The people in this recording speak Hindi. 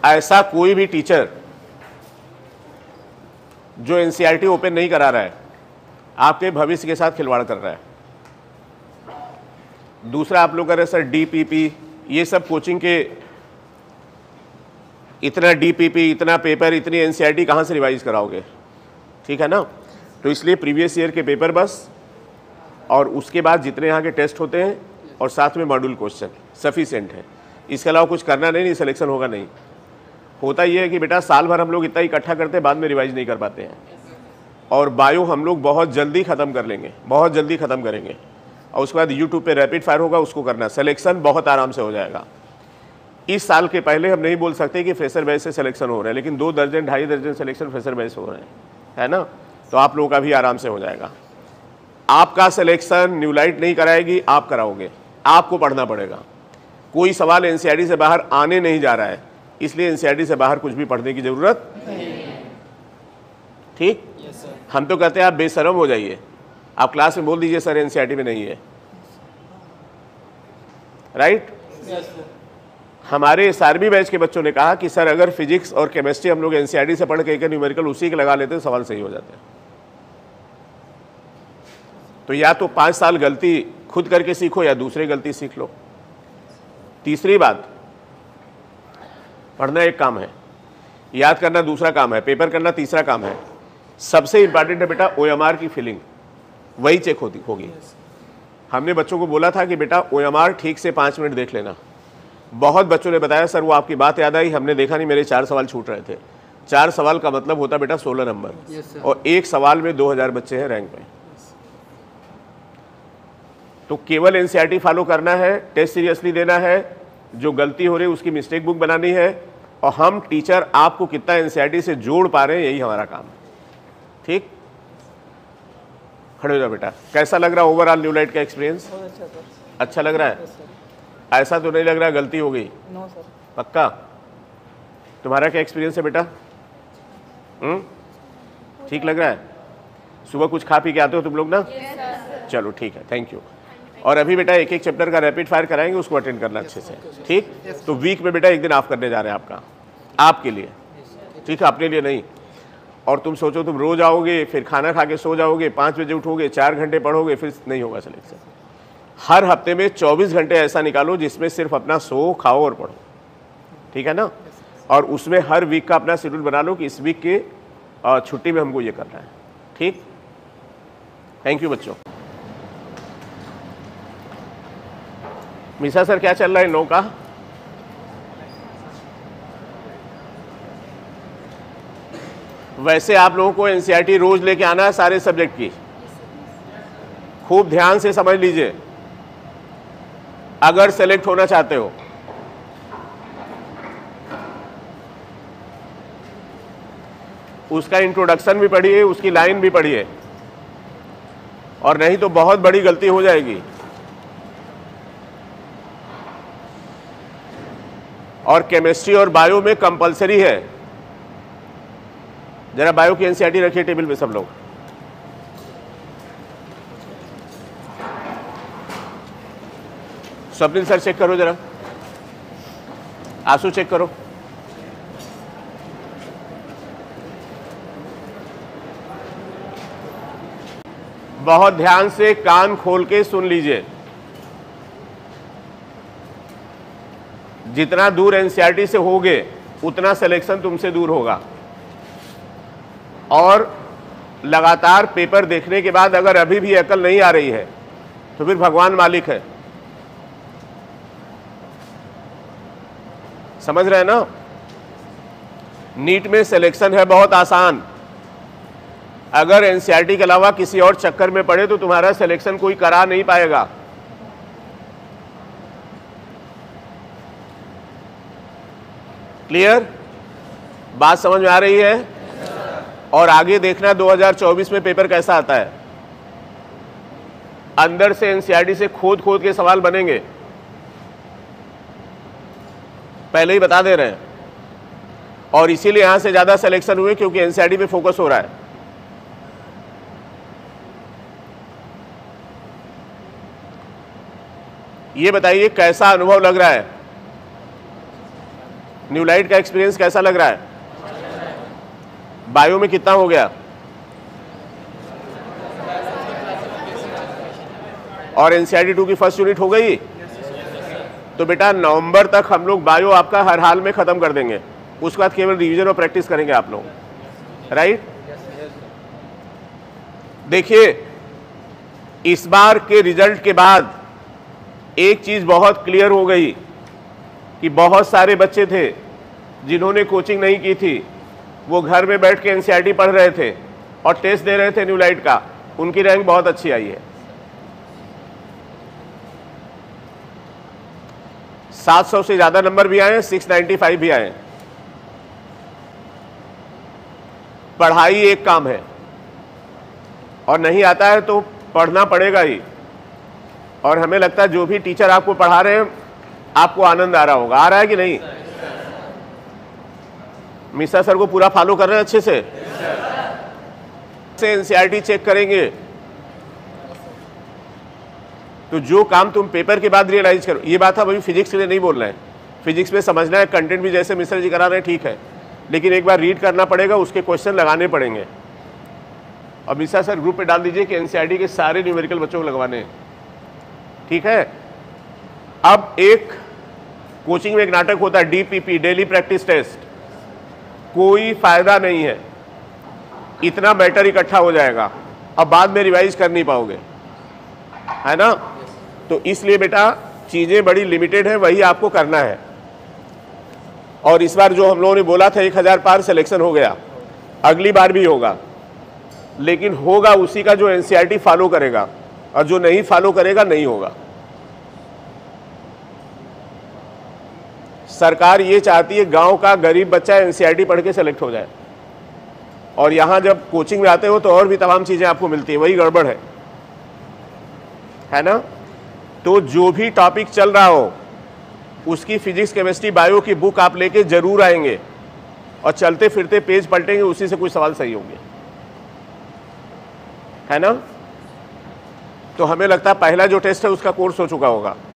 ऐसा कोई भी टीचर जो एनसीईआरटी ओपन नहीं करा रहा है आपके भविष्य के साथ खिलवाड़ कर रहा है। दूसरा आप लोग कह रहे हैं सर डीपीपी, ये सब कोचिंग के इतना डीपीपी, इतना पेपर, इतनी एनसीईआरटी कहाँ से रिवाइज कराओगे? ठीक है ना। तो इसलिए प्रीवियस ईयर के पेपर बस, और उसके बाद जितने यहाँ के टेस्ट होते हैं और साथ में मॉड्यूल क्वेश्चन सफिशिएंट है। इसके अलावा कुछ करना नहीं सिलेक्शन होगा नहीं। होता ये है कि बेटा साल भर हम लोग इतना इकट्ठा करते हैं, बाद में रिवाइज नहीं कर पाते हैं। और बायो हम लोग बहुत जल्दी ख़त्म कर लेंगे, बहुत जल्दी ख़त्म करेंगे, और उसके बाद यूट्यूब पे रैपिड फायर होगा, उसको करना। सिलेक्शन बहुत आराम से हो जाएगा। इस साल के पहले हम नहीं बोल सकते कि फ्रेशर बैच से सिलेक्शन हो रहे हैं, लेकिन 2 दर्जन 2.5 दर्जन सिलेक्शन फ्रेशर बैच हो रहे हैं, है ना। तो आप लोगों का भी आराम से हो जाएगा। आपका सिलेक्शन न्यूलाइट नहीं कराएगी, आप कराओगे, आपको पढ़ना पड़ेगा। कोई सवाल एनसीईआरटी से बाहर आने नहीं जा रहा है, इसलिए एनसीईआरटी से बाहर कुछ भी पढ़ने की जरूरत नहीं। ठीक। हम तो कहते हैं आप बेशरम हो जाइए, आप क्लास में बोल दीजिए सर एनसीईआरटी में नहीं है, राइट। हमारे एसआरबी बैच के बच्चों ने कहा कि सर अगर फिजिक्स और केमिस्ट्री हम लोग एनसीईआरटी से पढ़ के एक न्यूमेरिकल उसी के लगा लेते तो सवाल सही हो जाते हैं। तो या तो 5 साल गलती खुद करके सीखो या दूसरे गलती सीख लो। तीसरी बात, पढ़ना एक काम है, याद करना दूसरा काम है, पेपर करना तीसरा काम है। सबसे इंपॉर्टेंट है बेटा ओएमआर की फीलिंग, वही चेक होगी। हमने बच्चों को बोला था कि बेटा ओएमआर ठीक से 5 मिनट देख लेना। बहुत बच्चों ने बताया सर वो आपकी बात याद आई, हमने देखा नहीं, मेरे 4 सवाल छूट रहे थे। 4 सवाल का मतलब होता बेटा 16 नंबर, और एक सवाल में 2000 बच्चे हैं रैंक में। तो केवल एनसीईआरटी फॉलो करना है, टेस्ट सीरियसली देना है, जो गलती हो रही है उसकी मिस्टेक बुक बनानी है, और हम टीचर आपको कितना एनसीईआरटी से जोड़ पा रहे हैं यही हमारा काम है। ठीक, खड़े हो जाओ बेटा। कैसा लग रहा है ओवरऑल न्यूलाइट का एक्सपीरियंस? अच्छा लग रहा है? ऐसा तो नहीं लग रहा गलती हो गई? No sir. पक्का? तुम्हारा क्या एक्सपीरियंस है बेटा? ठीक लग रहा है? सुबह कुछ खा पी के आते हो तुम लोग ना? चलो ठीक है, थैंक यू। और अभी बेटा एक एक चैप्टर का रैपिड फायर कराएंगे, उसको अटेंड करना अच्छे से। ठीक, तो वीक में बेटा एक दिन ऑफ करने जा रहे हैं आपका, आपके लिए। ठीक है, अपने लिए नहीं। और तुम सोचो तुम रोज आओगे, फिर खाना खा के सो जाओगे, 5 बजे उठोगे, 4 घंटे पढ़ोगे, फिर नहीं होगा सिलेक्शन। हर हफ्ते में 24 घंटे ऐसा निकालो जिसमें सिर्फ अपना सो, खाओ और पढ़ो। ठीक है ना। और उसमें हर वीक का अपना शेड्यूल बना लो कि इस वीक के छुट्टी में हमको ये करना है। ठीक, थैंक यू बच्चों। मिसा सर क्या चल रहा है इन लोगों का? वैसे आप लोगों को एनसीईआरटी रोज लेके आना है सारे सब्जेक्ट की, खूब ध्यान से समझ लीजिए अगर सेलेक्ट होना चाहते हो। उसका इंट्रोडक्शन भी पढ़िए, उसकी लाइन भी पढ़िए, और नहीं तो बहुत बड़ी गलती हो जाएगी। और केमिस्ट्री और बायो में कंपलसरी है। जरा बायो की एनसीईआरटी रखिए टेबल पे सब लोग। स्वप्निल सर चेक करो जरा, आंसू चेक करो। बहुत ध्यान से कान खोल के सुन लीजिए। जितना दूर एनसीईआरटी से होगे उतना सिलेक्शन तुमसे दूर होगा। और लगातार पेपर देखने के बाद अगर अभी भी अकल नहीं आ रही है तो फिर भगवान मालिक है। समझ रहे हैं ना। नीट में सिलेक्शन है बहुत आसान। अगर एनसीईआरटी के अलावा किसी और चक्कर में पड़े तो तुम्हारा सिलेक्शन कोई करा नहीं पाएगा। क्लियर? बात समझ में आ रही है? और आगे देखना 2024 में पेपर कैसा आता है। अंदर से एनसीईआरटी से खोद खोद के सवाल बनेंगे, पहले ही बता दे रहे हैं। और इसीलिए यहां से ज्यादा सिलेक्शन हुए क्योंकि एनसीईआरटी पे फोकस हो रहा है। ये बताइए कैसा अनुभव लग रहा है? न्यूलाइट का एक्सपीरियंस कैसा लग रहा है? बायो में कितना हो गया? और एनसीईआरटी 2 की फर्स्ट यूनिट हो गई? तो बेटा नवंबर तक हम लोग बायो आपका हर हाल में खत्म कर देंगे, उसके बाद केवल रिवीजन और प्रैक्टिस करेंगे आप लोग, राइट? देखिए इस बार के रिजल्ट के बाद एक चीज बहुत क्लियर हो गई कि बहुत सारे बच्चे थे जिन्होंने कोचिंग नहीं की थी, वो घर में बैठ के एनसीईआरटी पढ़ रहे थे और टेस्ट दे रहे थे न्यूलाइट का, उनकी रैंक बहुत अच्छी आई है। 700 से ज्यादा नंबर भी आए, 695 भी आए। पढ़ाई एक काम है और नहीं आता है तो पढ़ना पड़ेगा ही, और हमें लगता है जो भी टीचर आपको पढ़ा रहे हैं आपको आनंद आ रहा होगा। आ रहा है कि नहीं? मिश्रा सर को पूरा फॉलो कर रहे हैं अच्छे से? एनसीईआरटी चेक करेंगे तो जो काम तुम पेपर के बाद रियलाइज करो, ये बात हम अभी फिजिक्स के लिए नहीं बोल रहे हैं, फिजिक्स में समझना है, कंटेंट भी जैसे मिश्रा जी करा रहे हैं ठीक है, लेकिन एक बार रीड करना पड़ेगा, उसके क्वेश्चन लगाने पड़ेंगे। और मिश्रा सर ग्रुप पे डाल दीजिए कि एनसीईआरटी के सारे न्यूमेरिकल बच्चों को लगवाने हैं, ठीक है? अब एक कोचिंग में एक नाटक होता है डीपीपी, डेली प्रैक्टिस टेस्ट, कोई फायदा नहीं है, इतना मैटर इकट्ठा हो जाएगा, अब बाद में रिवाइज कर नहीं पाओगे, है ना? तो इसलिए बेटा चीजें बड़ी लिमिटेड है, वही आपको करना है। और इस बार जो हम लोगों ने बोला था 1000 पार सिलेक्शन हो गया, अगली बार भी होगा, लेकिन होगा उसी का जो एनसीईआरटी फॉलो करेगा, और जो नहीं फॉलो करेगा नहीं होगा। सरकार ये चाहती है गांव का गरीब बच्चा एनसीईआरटी पढ़ के सेलेक्ट हो जाए, और यहां जब कोचिंग में आते हो तो और भी तमाम चीजें आपको मिलती है, वही गड़बड़ है ना? तो जो भी टॉपिक चल रहा हो उसकी फिजिक्स, केमिस्ट्री, बायो की बुक आप लेके जरूर आएंगे, और चलते फिरते पेज पलटेंगे, उसी से कुछ सवाल सही होंगे, है ना? तो हमें लगता है पहला जो टेस्ट है उसका कोर्स हो चुका होगा।